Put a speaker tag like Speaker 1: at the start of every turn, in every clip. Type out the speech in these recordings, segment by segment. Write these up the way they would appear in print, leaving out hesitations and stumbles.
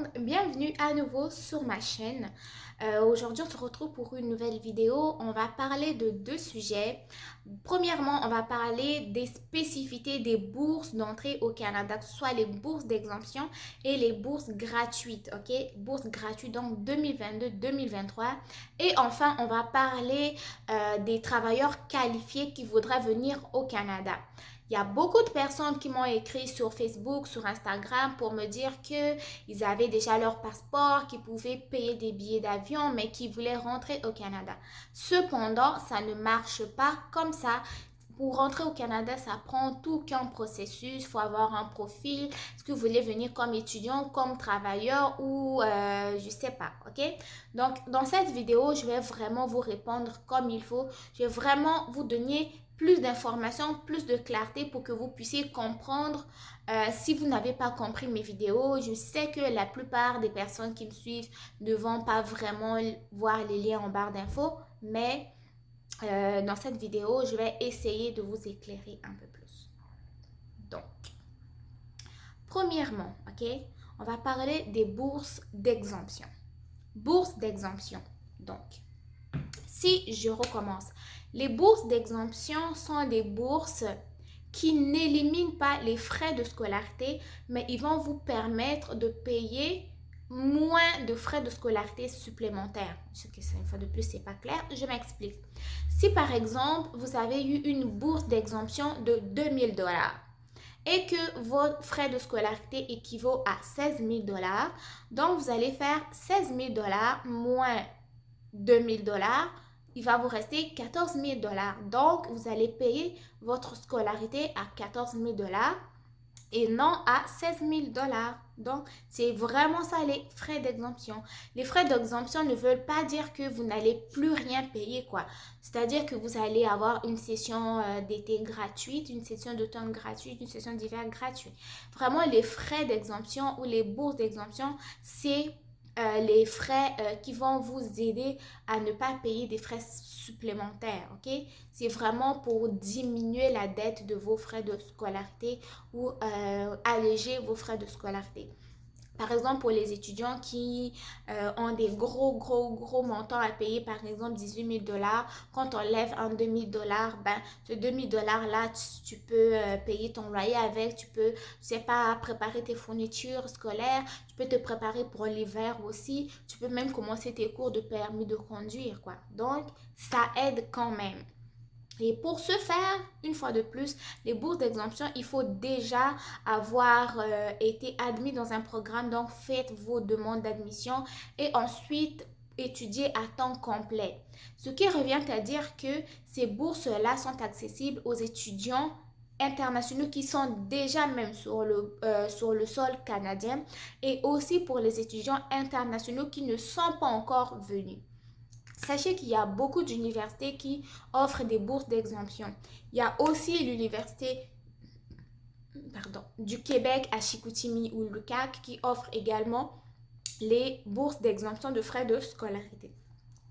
Speaker 1: monde, bienvenue à nouveau sur ma chaîne. Aujourd'hui, on se retrouve pour une nouvelle vidéo. On va parler de deux sujets. Premièrement, on va parler des spécificités des bourses d'entrée au Canada, soit les bourses d'exemption et les bourses gratuites, ok? Bourses gratuites donc 2022-2023. Et enfin, on va parler des travailleurs qualifiés qui voudraient venir au Canada. Il y a beaucoup de personnes qui m'ont écrit sur Facebook, sur Instagram pour me dire qu'ils avaient déjà leur passeport, qu'ils pouvaient payer des billets d'avion, mais qu'ils voulaient rentrer au Canada. Cependant, ça ne marche pas comme ça. Pour rentrer au Canada, ça prend tout qu'un processus. Il faut avoir un profil. Est-ce que vous voulez venir comme étudiant, comme travailleur ou je sais pas, ok? Donc, dans cette vidéo, je vais vraiment vous répondre comme il faut. Je vais vraiment vous donner plus d'informations, plus de clarté pour que vous puissiez comprendre. Si vous n'avez pas compris mes vidéos, je sais que la plupart des personnes qui me suivent ne vont pas vraiment voir les liens en barre d'infos, mais dans cette vidéo, je vais essayer de vous éclairer un peu plus. Donc, premièrement, ok, on va parler des bourses d'exemption. Bourses d'exemption. Donc, si je recommence, les bourses d'exemption sont des bourses qui n'éliminent pas les frais de scolarité, mais ils vont vous permettre de payer moins de frais de scolarité supplémentaires. Je sais que une fois de plus, c'est pas clair. Je m'explique. Si par exemple, vous avez eu une bourse d'exemption de 2000 dollars et que vos frais de scolarité équivaut à 16 000 dollars, donc vous allez faire 16 000 dollars moins 2000 dollars, il va vous rester 14 000 dollars. Donc, vous allez payer votre scolarité à 14 000 dollars et non à 16 000 dollars. Donc, c'est vraiment ça les frais d'exemption. Les frais d'exemption ne veulent pas dire que vous n'allez plus rien payer, quoi. C'est-à-dire que vous allez avoir une session d'été gratuite, une session d'automne gratuite, une session d'hiver gratuite. Vraiment, les frais d'exemption ou les bourses d'exemption, c'est les frais qui vont vous aider à ne pas payer des frais supplémentaires, ok? C'est vraiment pour diminuer la dette de vos frais de scolarité ou alléger vos frais de scolarité. Par exemple, pour les étudiants qui ont des gros montants à payer, par exemple 18 000 dollars, quand on lève un demi-dollar, ben, ce demi-dollar-là, tu peux payer ton loyer avec, tu peux, je sais pas, préparer tes fournitures scolaires, tu peux te préparer pour l'hiver aussi, tu peux même commencer tes cours de permis de conduire, quoi. Donc, ça aide quand même. Et pour ce faire, une fois de plus, les bourses d'exemption, il faut déjà avoir été admis dans un programme. Donc, faites vos demandes d'admission et ensuite étudiez à temps complet. Ce qui revient à dire que ces bourses-là sont accessibles aux étudiants internationaux qui sont déjà même sur le sol canadien et aussi pour les étudiants internationaux qui ne sont pas encore venus. Sachez qu'il y a beaucoup d'universités qui offrent des bourses d'exemption. Il y a aussi l'université du Québec à Chicoutimi ou l'UQAC qui offre également les bourses d'exemption de frais de scolarité.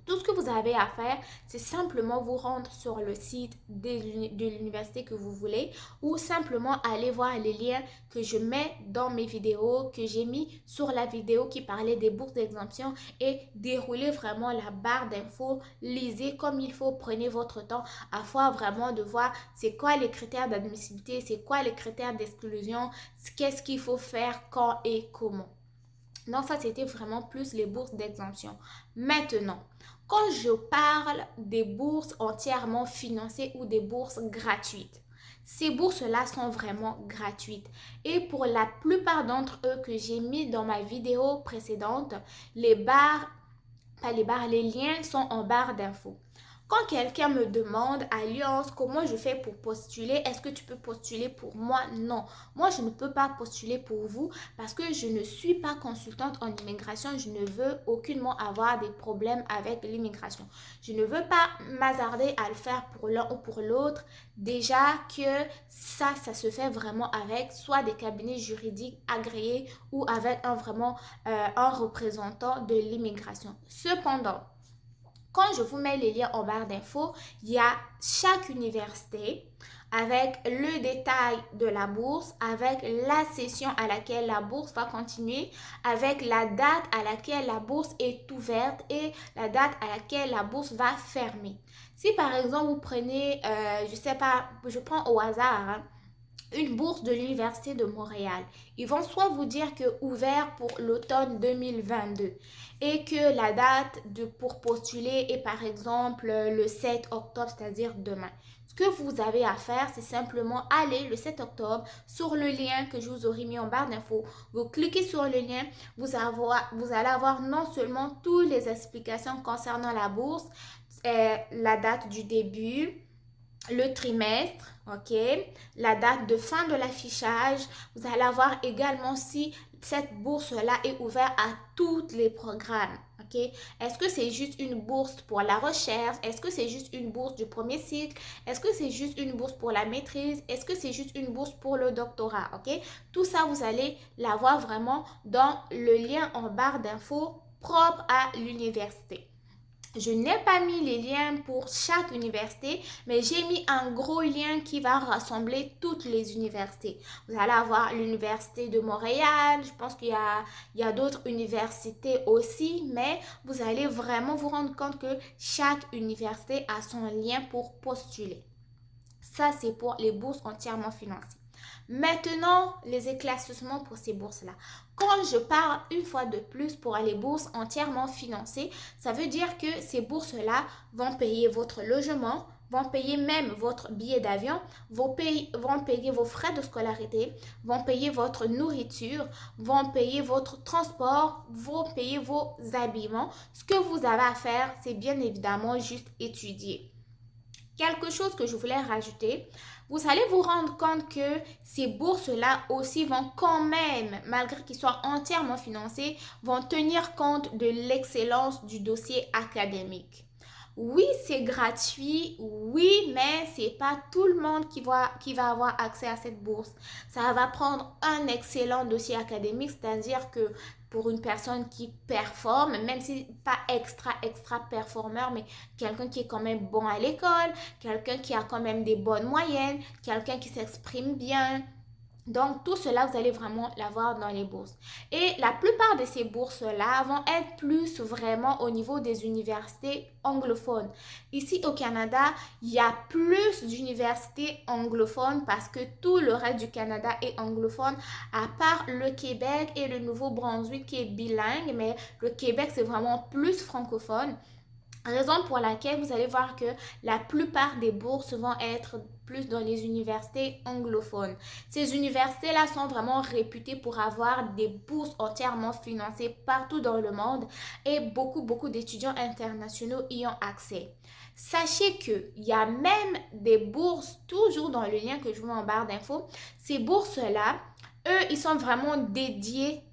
Speaker 1: Tout ce que vous avez à faire, c'est simplement vous rendre sur le site de l'université que vous voulez ou simplement aller voir les liens que je mets dans mes vidéos, que j'ai mis sur la vidéo qui parlait des bourses d'exemption et dérouler vraiment la barre d'infos, lisez comme il faut, prenez votre temps afin vraiment de voir c'est quoi les critères d'admissibilité, c'est quoi les critères d'exclusion, qu'est-ce qu'il faut faire, quand et comment. Donc ça, c'était vraiment plus les bourses d'exemption. Maintenant, quand je parle des bourses entièrement financées ou des bourses gratuites, ces bourses-là sont vraiment gratuites. Et pour la plupart d'entre eux que j'ai mis dans ma vidéo précédente, les liens sont en barre d'infos. Quand quelqu'un me demande, Alliance, comment je fais pour postuler? Est-ce que tu peux postuler pour moi? Non. Moi, je ne peux pas postuler pour vous parce que je ne suis pas consultante en immigration. Je ne veux aucunement avoir des problèmes avec l'immigration. Je ne veux pas m'hasarder à le faire pour l'un ou pour l'autre. Déjà que ça se fait vraiment avec soit des cabinets juridiques agréés ou avec un représentant de l'immigration. Cependant, quand je vous mets les liens en barre d'infos, il y a chaque université avec le détail de la bourse, avec la session à laquelle la bourse va continuer, avec la date à laquelle la bourse est ouverte et la date à laquelle la bourse va fermer. Si par exemple vous prenez, je sais pas, je prends au hasard, hein, une bourse de l'Université de Montréal. Ils vont soit vous dire que ouvert pour l'automne 2022 et que la date pour postuler est par exemple le 7 octobre, c'est-à-dire demain. Ce que vous avez à faire, c'est simplement aller le 7 octobre sur le lien que je vous aurai mis en barre d'infos. Vous cliquez sur le lien, vous allez avoir non seulement toutes les explications concernant la bourse, la date du début, le trimestre, ok, la date de fin de l'affichage. Vous allez avoir également si cette bourse-là est ouverte à tous les programmes. Ok, est-ce que c'est juste une bourse pour la recherche? Est-ce que c'est juste une bourse du premier cycle? Est-ce que c'est juste une bourse pour la maîtrise? Est-ce que c'est juste une bourse pour le doctorat? Ok, tout ça, vous allez l'avoir vraiment dans le lien en barre d'infos propre à l'université. Je n'ai pas mis les liens pour chaque université, mais j'ai mis un gros lien qui va rassembler toutes les universités. Vous allez avoir l'Université de Montréal, je pense qu'il y a d'autres universités aussi, mais vous allez vraiment vous rendre compte que chaque université a son lien pour postuler. Ça, c'est pour les bourses entièrement financées. Maintenant, les éclaircissements pour ces bourses-là. Quand je parle une fois de plus pour les bourses entièrement financées, ça veut dire que ces bourses-là vont payer votre logement, vont payer même votre billet d'avion, vont payer vos frais de scolarité, vont payer votre nourriture, vont payer votre transport, vont payer vos habillements. Ce que vous avez à faire, c'est bien évidemment juste étudier. Quelque chose que je voulais rajouter, vous allez vous rendre compte que ces bourses-là aussi vont quand même, malgré qu'ils soient entièrement financés, vont tenir compte de l'excellence du dossier académique. Oui, c'est gratuit, oui, mais c'est pas tout le monde qui va avoir accès à cette bourse. Ça va prendre un excellent dossier académique, c'est-à-dire que pour une personne qui performe, même si pas extra performeur, mais quelqu'un qui est quand même bon à l'école, quelqu'un qui a quand même des bonnes moyennes, quelqu'un qui s'exprime bien. Donc, tout cela, vous allez vraiment l'avoir dans les bourses. Et la plupart de ces bourses-là vont être plus vraiment au niveau des universités anglophones. Ici, au Canada, il y a plus d'universités anglophones parce que tout le reste du Canada est anglophone, à part le Québec et le Nouveau-Brunswick qui est bilingue, mais le Québec, c'est vraiment plus francophone. Raison pour laquelle vous allez voir que la plupart des bourses vont être plus dans les universités anglophones. Ces universités-là sont vraiment réputées pour avoir des bourses entièrement financées partout dans le monde et beaucoup d'étudiants internationaux y ont accès. Sachez qu'il y a même des bourses, toujours dans le lien que je vous mets en barre d'infos, ces bourses-là, eux, ils sont vraiment dédiés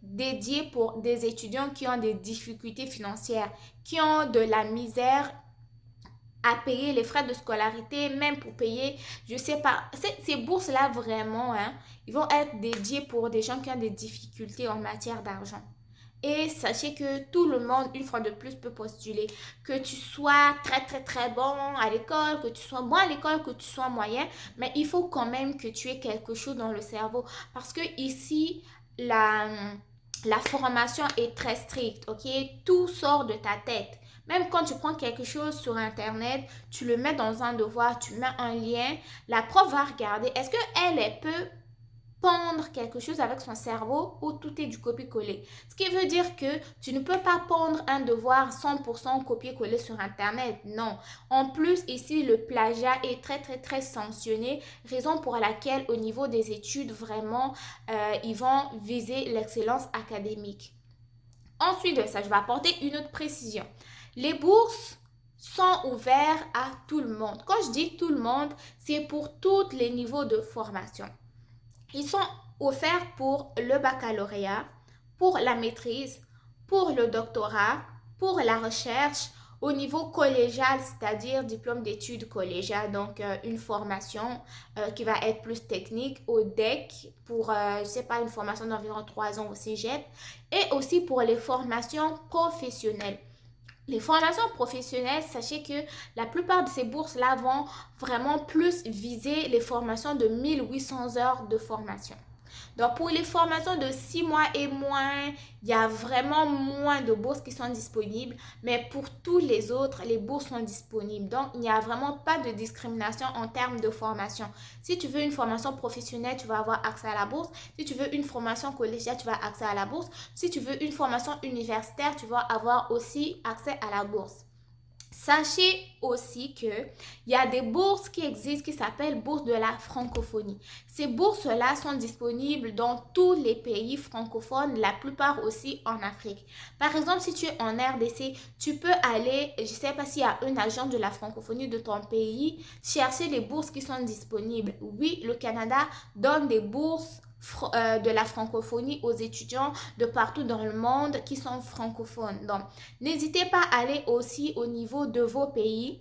Speaker 1: pour des étudiants qui ont des difficultés financières, qui ont de la misère à payer les frais de scolarité, même pour payer, je sais pas, ces bourses-là vraiment, hein, ils vont être dédiés pour des gens qui ont des difficultés en matière d'argent. Et sachez que tout le monde, une fois de plus, peut postuler. Que tu sois très bon à l'école, que tu sois bon à l'école, que tu sois moyen, mais il faut quand même que tu aies quelque chose dans le cerveau. Parce que ici, la formation est très stricte, ok? Tout sort de ta tête. Même quand tu prends quelque chose sur Internet, tu le mets dans un devoir, tu mets un lien, la prof va regarder. Est-ce qu'elle peut pondre quelque chose avec son cerveau ou tout est du copier-coller. Ce qui veut dire que tu ne peux pas pondre un devoir 100% copier-coller sur Internet. Non. En plus, ici, le plagiat est très sanctionné, raison pour laquelle au niveau des études, vraiment, ils vont viser l'excellence académique. Ensuite de ça, je vais apporter une autre précision. Les bourses sont ouvertes à tout le monde. Quand je dis tout le monde, c'est pour tous les niveaux de formation. Ils sont offerts pour le baccalauréat, pour la maîtrise, pour le doctorat, pour la recherche, au niveau collégial, c'est-à-dire diplôme d'études collégiales, donc une formation qui va être plus technique au DEC pour, je sais pas, une formation d'environ 3 ans au cégep, et aussi pour les formations professionnelles. Les formations professionnelles, sachez que la plupart de ces bourses-là vont vraiment plus viser les formations de 1800 heures de formation. Donc, pour les formations de 6 mois et moins, il y a vraiment moins de bourses qui sont disponibles. Mais pour tous les autres, les bourses sont disponibles. Donc, il n'y a vraiment pas de discrimination en termes de formation. Si tu veux une formation professionnelle, tu vas avoir accès à la bourse. Si tu veux une formation collégiale, tu vas avoir accès à la bourse. Si tu veux une formation universitaire, tu vas avoir aussi accès à la bourse. Sachez aussi qu'il y a des bourses qui existent qui s'appellent bourses de la francophonie. Ces bourses-là sont disponibles dans tous les pays francophones, la plupart aussi en Afrique. Par exemple, si tu es en RDC, tu peux aller, je ne sais pas s'il y a un agent de la francophonie de ton pays, chercher les bourses qui sont disponibles. Oui, le Canada donne des bourses de la francophonie aux étudiants de partout dans le monde qui sont francophones. Donc, n'hésitez pas à aller aussi au niveau de vos pays,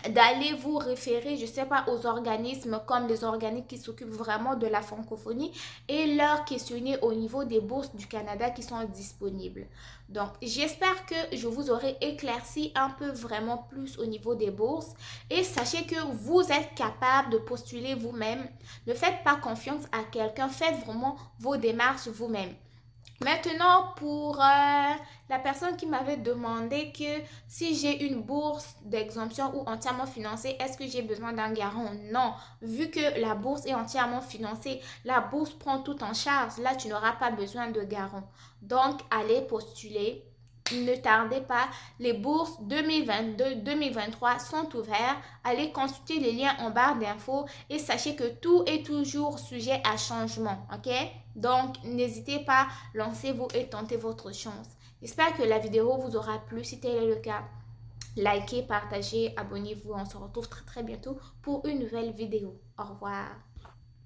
Speaker 1: d'aller vous référer, je ne sais pas, aux organismes comme les organismes qui s'occupent vraiment de la francophonie et leur questionner au niveau des bourses du Canada qui sont disponibles. Donc, j'espère que je vous aurai éclairci un peu vraiment plus au niveau des bourses et sachez que vous êtes capable de postuler vous-même. Ne faites pas confiance à quelqu'un, faites vraiment vos démarches vous-même. Maintenant, pour la personne qui m'avait demandé que si j'ai une bourse d'exemption ou entièrement financée, est-ce que j'ai besoin d'un garant? Non, vu que la bourse est entièrement financée, la bourse prend tout en charge. Là, tu n'auras pas besoin de garant. Donc, allez postuler. Ne tardez pas, les bourses 2022-2023 sont ouvertes. Allez consulter les liens en barre d'infos et sachez que tout est toujours sujet à changement, ok? Donc, n'hésitez pas, lancez-vous et tentez votre chance. J'espère que la vidéo vous aura plu. Si tel est le cas, likez, partagez, abonnez-vous. On se retrouve très très bientôt pour une nouvelle vidéo. Au revoir.